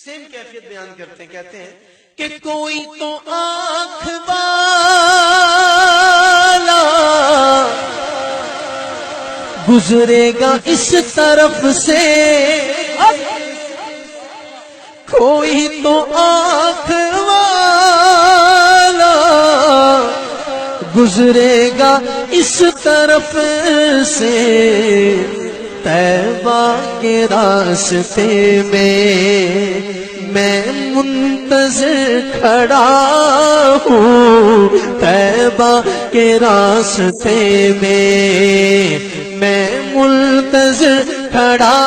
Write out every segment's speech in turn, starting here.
same کیفیت بیان کرتے ہیں، کہتے ہیں کہ کوئی تو آنکھ والا گزرے گا اس طرف سے، کوئی تو آنکھ والا گزرے گا اس طرف سے، طیبہ کے راستے میں منتظر کھڑا ہوں، طیبہ کے راستے میں منتظر کھڑا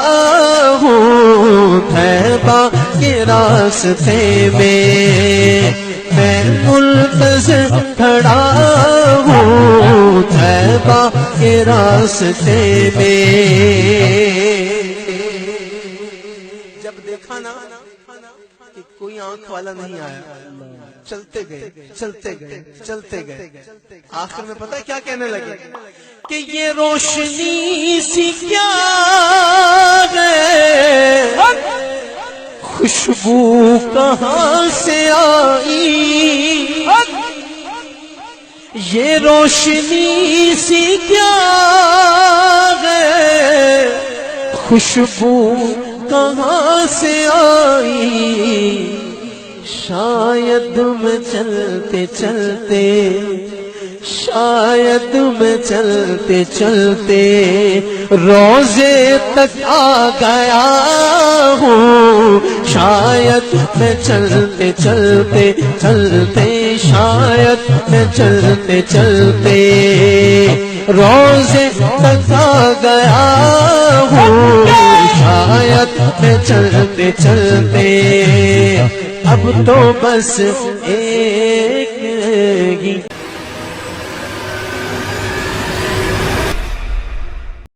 ہوں، طیبہ کے راستے میں منتظر کھڑا ہوں، طیبہ کے راستے جب دیکھا نا کہ کوئی آنکھ والا نہیں آیا، چلتے گئے چلتے گئے چلتے گئے، آخر میں پتہ کیا کہنے لگے کہ یہ روشنی سی کیا ہے، خوشبو کہاں سے آئی، یہ روشنی سی کیا ہے، خوشبو کہاں سے آئی، شاید میں چلتے چلتے، شاید میں چلتے چلتے روزے تک آ گیا ہوں، شاید میں چلتے چلتے چلتے، شاید میں چلتے چلتے روزے تک آ گیا ہوں، شاید میں چلتے چلتے اب تو بس